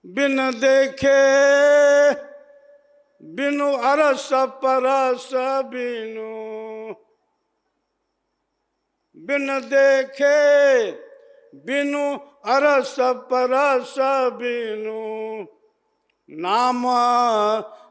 बिन देखे बिनु अरस परस बिनु, बिन देखे बिनु अरस परस बिनु, नाम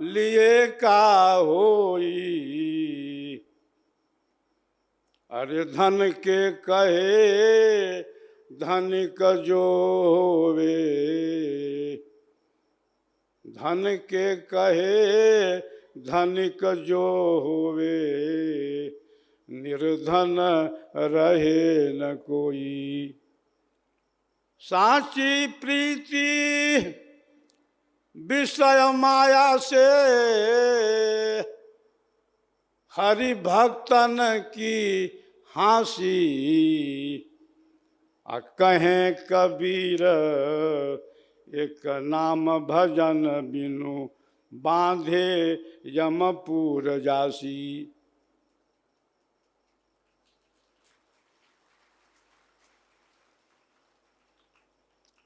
लिए का होई। अरे धन के कहे धनिक जो होवे, धन के कहे धनिक जो होवे, निर्धन रहे न कोई। साची प्रीति विषय माया से, हरि भक्तन की हांसी। कहें कबीर एक नाम भजन बिनु, बांधे यमपुर जासी।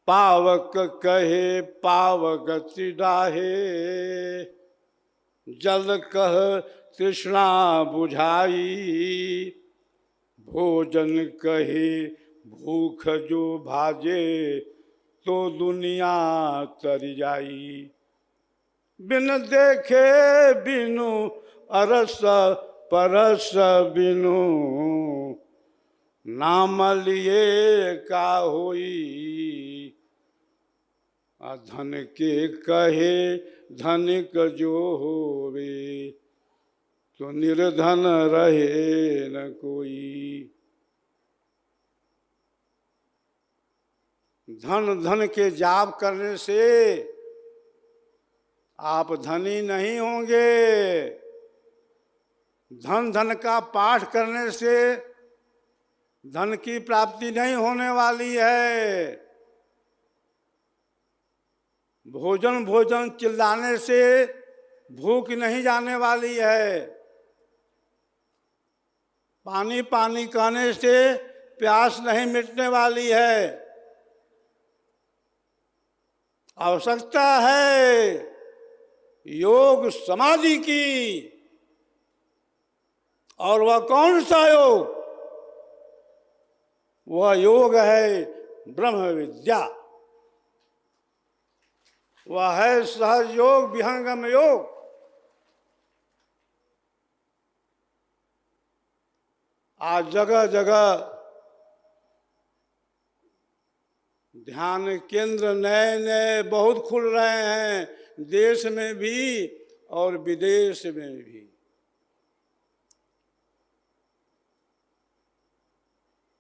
पावक कहे पावक तिडाहे, जल कह तृष्णा बुझाई। भोजन कहे भूख जो भाजे, तो दुनिया तर जाई। बिन देखे बिनु अरस परस बिनु, नाम लिए का होई। धन के कहे धनिक जो होवे, तो निर्धन रहे न कोई। धन धन के जाप करने से आप धनी नहीं होंगे। धन धन का पाठ करने से धन की प्राप्ति नहीं होने वाली है। भोजन भोजन चिल्लाने से भूख नहीं जाने वाली है। पानी पानी कहने से प्यास नहीं मिटने वाली है। आवश्यकता है योग समाधि की। और वह कौन सा योग? वह योग है ब्रह्म विद्या। वह है सहज योग, विहंगम योग। आज जगह जगह ध्यान केंद्र नए नए बहुत खुल रहे हैं, देश में भी और विदेश में भी।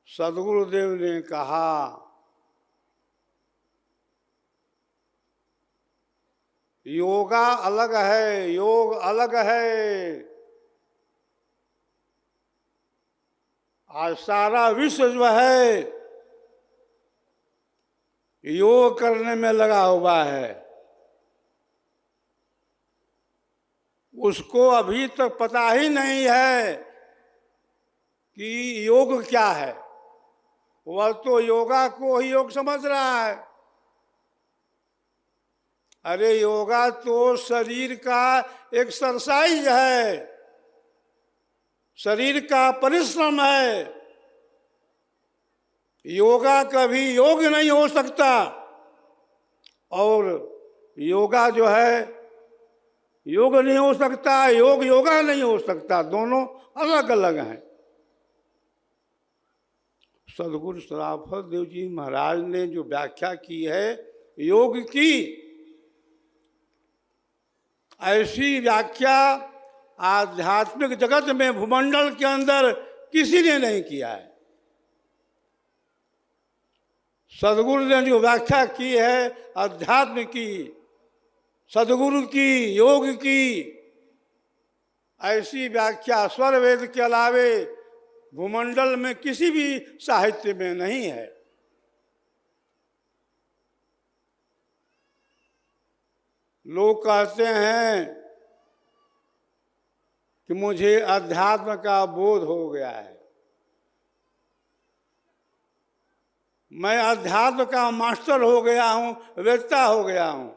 सद्गुरुदेव ने कहा, योगा अलग है, योग अलग है। आज सारा विश्व जो है योग करने में लगा हुआ है। उसको अभी तक पता ही नहीं है कि योग क्या है। वह तो योगा को ही योग समझ रहा है। अरे योगा तो शरीर का एक्सरसाइज है, शरीर का परिश्रम है। योगा कभी योग नहीं हो सकता। और योगा जो है योग नहीं हो सकता, योग योगा नहीं हो सकता। दोनों अलग अलग हैं। सद्गुरु सराफत देव जी महाराज ने जो व्याख्या की है योग की, ऐसी व्याख्या आध्यात्मिक जगत में भूमंडल के अंदर किसी ने नहीं किया है। सद्गुरु ने जो व्याख्या की है अध्यात्म की, सद्गुरु की, योग की, ऐसी व्याख्या स्वर वेद के अलावे भूमंडल में किसी भी साहित्य में नहीं है। लोग कहते हैं कि मुझे अध्यात्म का बोध हो गया है। मैं अध्यात्म का मास्टर हो गया हूँ, वेत्ता हो गया हूँ।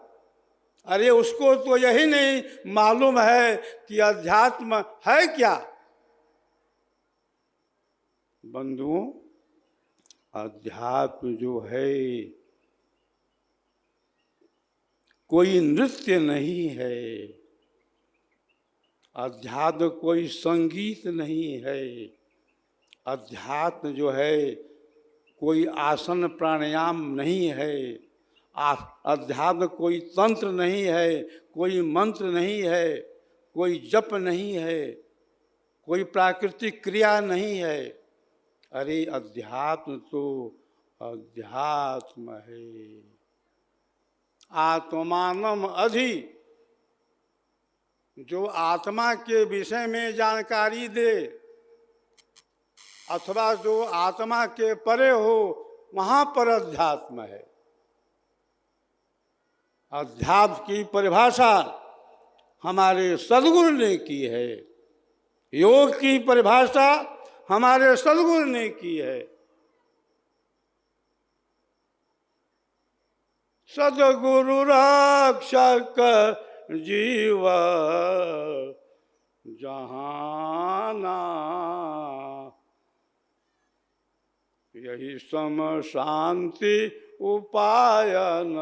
अरे उसको तो यही नहीं मालूम है कि अध्यात्म है क्या। बंधुओं, अध्यात्म जो है कोई नृत्य नहीं है, अध्यात्म कोई संगीत नहीं है, अध्यात्म जो है कोई आसन प्राणायाम नहीं है, अध्यात्म कोई तंत्र नहीं है, कोई मंत्र नहीं है, कोई जप नहीं है, कोई प्राकृतिक क्रिया नहीं है। अरे अध्यात्म तो अध्यात्म है। आत्मानम अधि, जो आत्मा के विषय में जानकारी दे अथवा जो आत्मा के परे हो, वहां पर अध्यात्म है। अध्यात्म की परिभाषा हमारे सद्गुरु ने की है, योग की परिभाषा हमारे सद्गुरु ने की है। सद्गुरु रक्षक जीव जहाना, यही सम शांति उपायन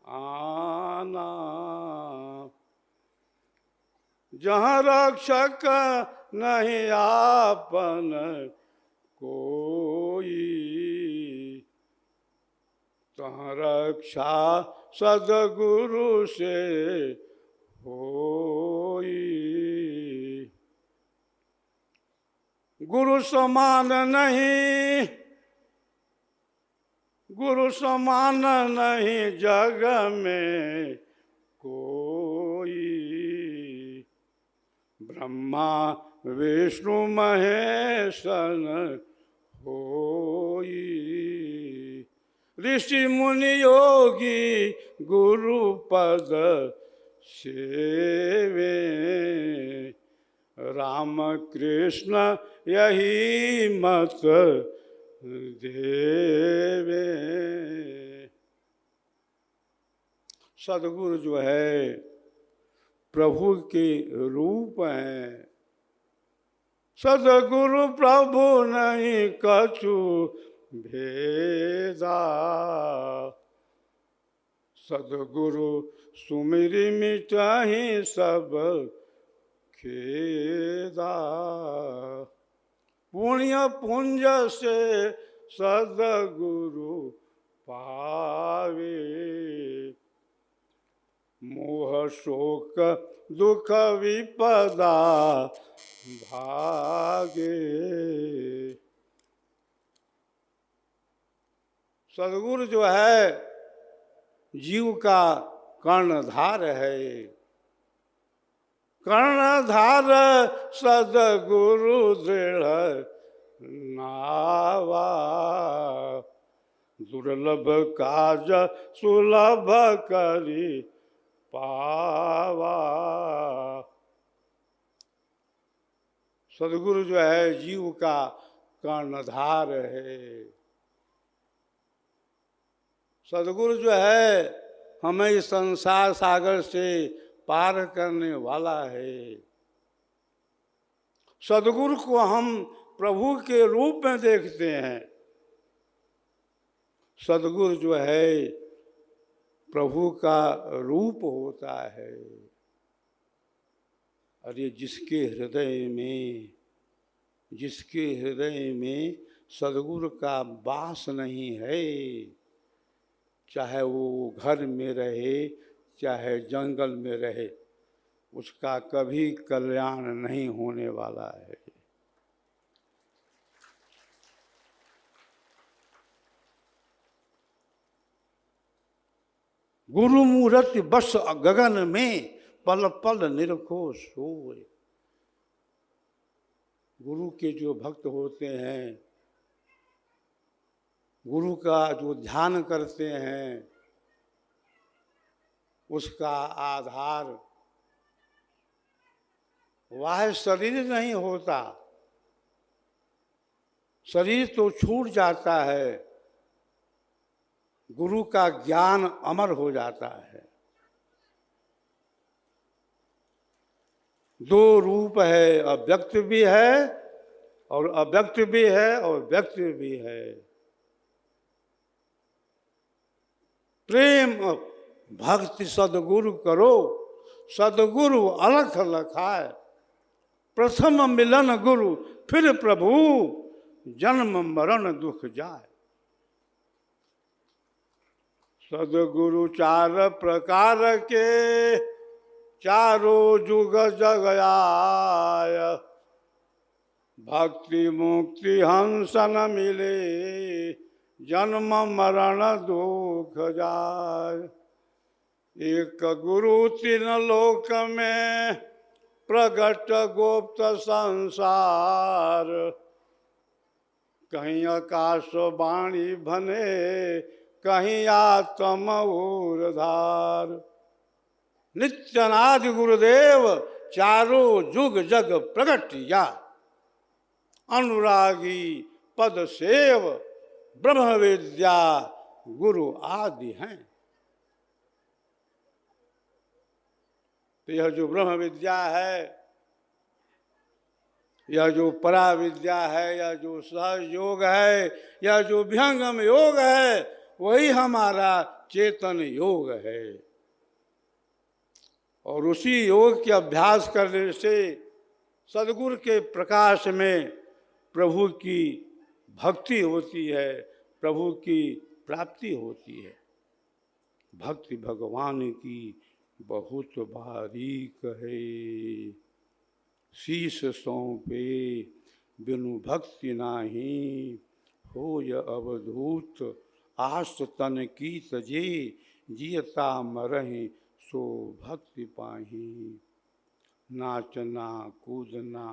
आना। जहाँ रक्षक नहीं आपन कोई, तहाँ रक्षा सद्गुरु से होई। गुरु समान नहीं, गुरु समान नहीं जग में कोई, ब्रह्मा विष्णु महेशन होई। ऋषि मुनि योगी गुरु पद सेवे, राम कृष्ण यही मत देवे। सद्गुरु जो है प्रभु के रूप हैं। सद्गुरु प्रभु नहीं कछु भेदा, सद्गुरु सुमिरि मिटाहि सब खेदा। पुण्य पुंज से सद्गुरु पावे, मोह शोक दुख विपदा भागे। सद्गुरु जो है जीव का कर्णधार है। कर्णधार सद्गुरु दृढ़ नावा, दुर्लभ काज सुलभ करी पावा। सद्गुरु जो है जीव का कर्णधार है। सद्गुरु जो है हमें इस संसार सागर से पार करने वाला है। सद्गुरु को हम प्रभु के रूप में देखते हैं। सद्गुरु जो है प्रभु का रूप होता है। अरे जिसके हृदय में सद्गुरु का वास नहीं है, चाहे वो घर में रहे चाहे जंगल में रहे, उसका कभी कल्याण नहीं होने वाला है। गुरु मूर्ति बस गगन में, पल पल निरखो सोए। गुरु के जो भक्त होते हैं, गुरु का जो ध्यान करते हैं, उसका आधार वह शरीर नहीं होता। शरीर तो छूट जाता है, गुरु का ज्ञान अमर हो जाता है। दो रूप है, अव्यक्त भी है और अव्यक्त भी है और व्यक्त भी है। प्रेम भक्ति सदगुरु करो, सदगुरु अलख लखाए। प्रथम मिलन गुरु फिर प्रभु, जन्म मरण दुख जाए। सदगुरु चार प्रकार के, चारों जुग जग आय। भक्ति मुक्ति हंस न मिले, जन्म मरण दुख जाय। एक गुरु तीन लोक में, प्रगट गुप्त संसार। कहीं आकाश वाणी भने, कहीं आत्म ऊर्धार। नित्यनाद गुरुदेव चारों जुग जग प्रगट या। अनुरागी पद सेव, ब्रह्म विद्या गुरु आदि हैं। तो यह जो ब्रह्म विद्या है, यह जो परा विद्या है, यह जो सहज योग है, यह जो विहंगम योग है, वही हमारा चेतन योग है। और उसी योग के अभ्यास करने से सदगुरु के प्रकाश में प्रभु की भक्ति होती है, प्रभु की प्राप्ति होती है। भक्ति भगवान की बहुत बारीक है। शीश सौंपे बिनु भक्ति नाही, होय अवधूत आस तन की तजे। जियता मरहि सो भक्ति पाही। नाचना कूदना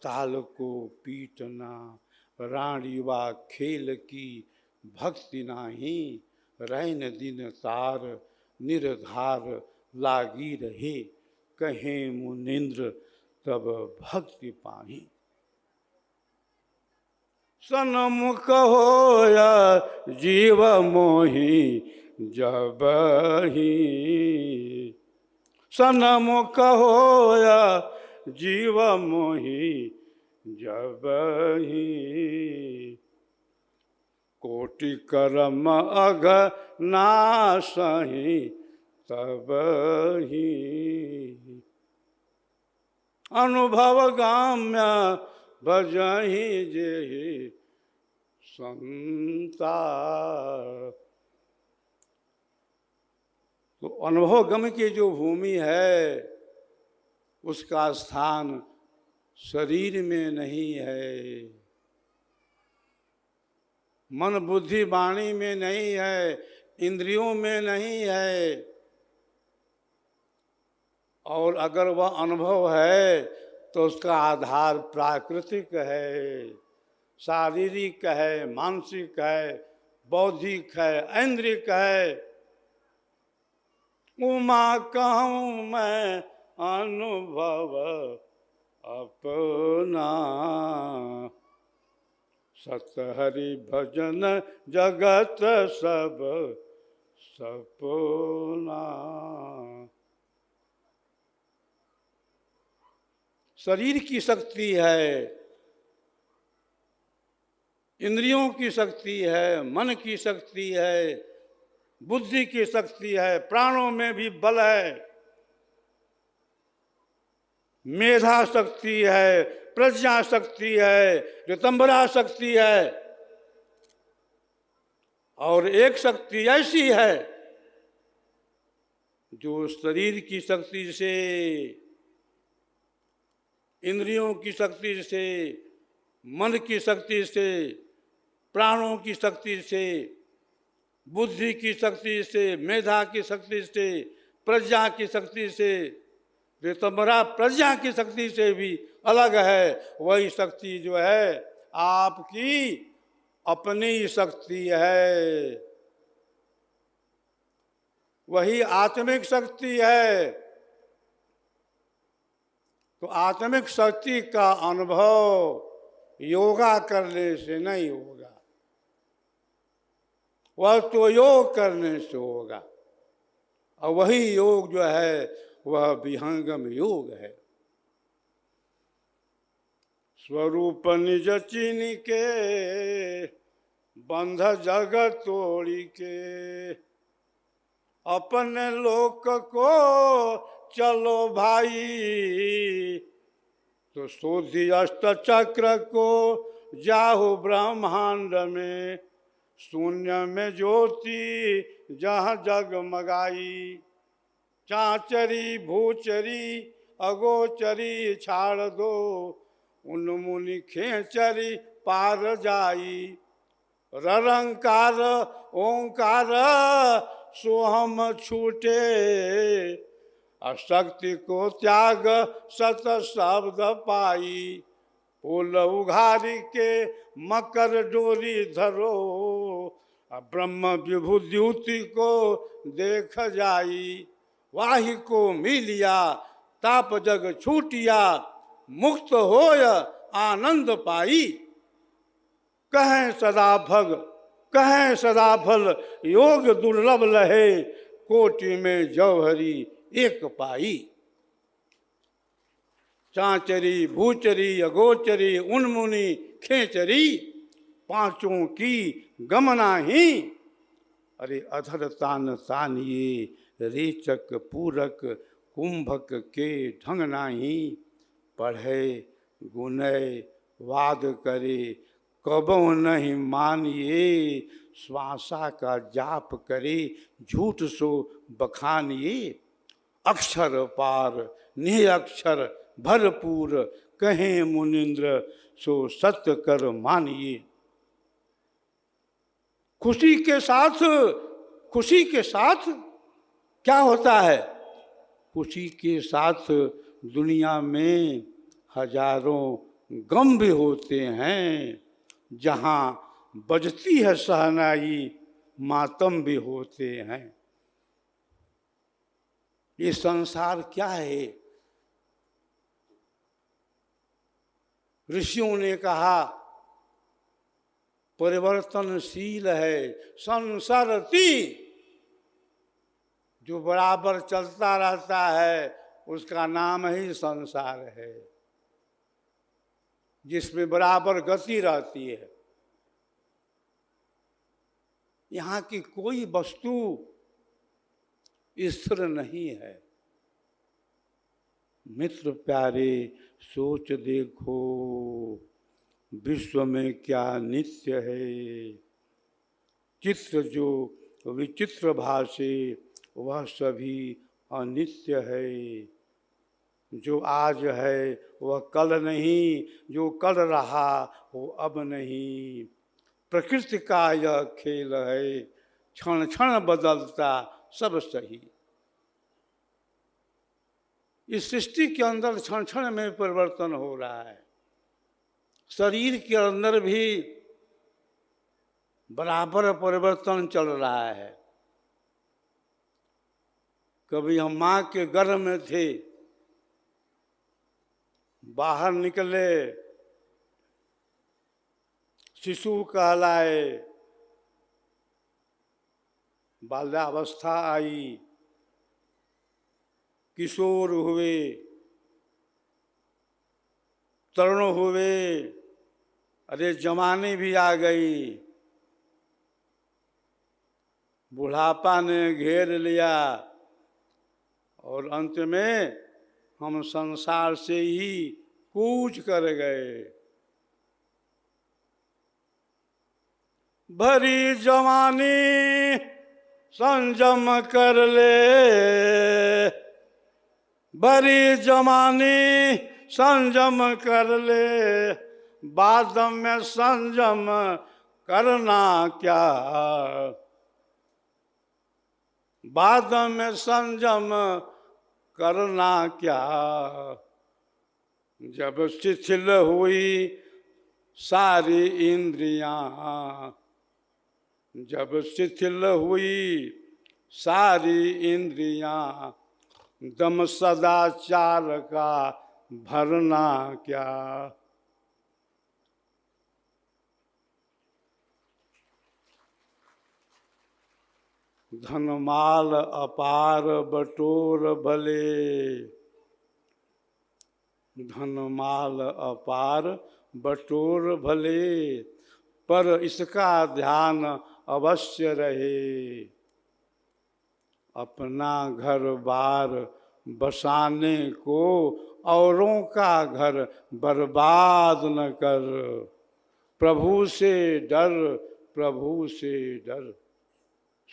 ताल को पीटना, राणी वा खेल की भक्ति नाही। रैन दिन तार निर्धार लागी रहे, कहे मुनिंद्र तब भक्ति पाही। सन्मुख होया जीव मोही जब ही, सन्मुख होया जीव मोही जब ही। कोटि कर्म अघ नासहि तब ही। अनुभव गाम्य भजहि जेहि संता। तो अनुभव गम की जो भूमि है, उसका स्थान शरीर में नहीं है, मन बुद्धि वाणी में नहीं है, इंद्रियों में नहीं है। और अगर वह अनुभव है तो उसका आधार प्राकृतिक है, शारीरिक है, मानसिक है, बौद्धिक है, ऐन्द्रिक है। उमा कहूँ मैं अनुभव अपना, सतहरि भजन जगत सब सपना। शरीर की शक्ति है, इंद्रियों की शक्ति है, मन की शक्ति है, बुद्धि की शक्ति है, प्राणों में भी बल है, मेधा शक्ति है, प्रज्ञा शक्ति है, ऋतंबरा शक्ति है। और एक शक्ति ऐसी है जो शरीर की शक्ति से, इंद्रियों की शक्ति से, मन की शक्ति से, प्राणों की शक्ति से, बुद्धि की शक्ति से, मेधा की शक्ति से, प्रज्ञा की शक्ति से, ऋतंबरा प्रज्ञा की शक्ति से भी अलग है। वही शक्ति जो है आपकी अपनी शक्ति है, वही आत्मिक शक्ति है। तो आत्मिक शक्ति का अनुभव योगा करने से नहीं होगा। वह तो योग करने से होगा। और वही योग जो है वह विहंगम योग है। स्वरूप निज चीन के बंध जगत तोड़ी के, अपने लोक को चलो भाई, तो शोधि अष्ट चक्र को जाहु ब्रह्मांड में, शून्य में ज्योति जहाँ जगमगाई, चाचरी भूचरी अगोचरी छाड़ दो, उन्मुनि खेचरी पार जाई, ररंकार ओंकार सोहम छूटे, अशक्ति को त्याग सत शब्द पाई, पुल उघारी के मकर डोरी धरो, ब्रह्म विभुद्युति को देख जाई, वाहि को मिलिया ताप जग छूटिया, मुक्त होय आनंद पाई, कहें सदा भग कहें सदा फल, योग दुर्लभ लहे कोटि में जौहरी एक पाई, चाचरी भूचरी अगोचरी उन्मुनि खेचरी, पांचों की गमना ही, अरे अधर तान तानिए रेचक पूरक, कुंभक के ढंग नाही, पढ़े गुनय वाद करे कबहु नहीं मानिए, श्वासा का जाप करे झूठ सो बखानिए, अक्षर पार निरक्षर भरपूर, कहें मुनिंद्र सो सत्य कर मानिए। खुशी के साथ क्या होता है? खुशी के साथ दुनिया में हजारों गम भी होते हैं, जहाँ बजती है शहनाई मातम भी होते हैं। ये संसार क्या है? ऋषियों ने कहा परिवर्तनशील है, संसरती, जो बराबर चलता रहता है उसका नाम ही संसार है, जिसमें बराबर गति रहती है। यहाँ की कोई वस्तु स्थिर नहीं है। मित्र प्यारे सोच देखो, विश्व में क्या नित्य है, चित्र जो विचित्र भाषे वह सभी अनित्य है, जो आज है वह कल नहीं, जो कल रहा वो अब नहीं, प्रकृति का यह खेल है, क्षण क्षण बदलता सब सही। इस सृष्टि के अंदर क्षण क्षण में परिवर्तन हो रहा है। शरीर के अंदर भी बराबर परिवर्तन चल रहा है। कभी हम माँ के गर्भ में थे, बाहर निकले शिशु कहलाए, बाल्यावस्था आई, किशोर हुए, तरुण हुए, अरे जवानी भी आ गई, बुढ़ापा ने घेर लिया और अंत में हम संसार से ही कूच कर गए। भरी जवानी संजम कर ले, भरी जवानी संजम कर ले, बाद में संजम करना क्या, बाद में संजम करना क्या, जब शिथिल हुई सारी इंद्रियां, जब शिथिल हुई सारी इंद्रियां, दम सदाचार का भरना क्या। धनमाल अपार बटोर भले, धनमाल अपार बटोर भले, पर इसका ध्यान अवश्य रहे। अपना घर बार बसाने को औरों का घर बर्बाद न कर। प्रभु से डर, प्रभु से डर।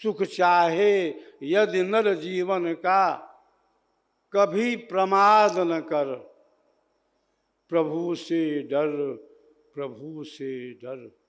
सुख चाहे यदि नर जीवन का, कभी प्रमाद न कर। प्रभु से डर, प्रभु से डर।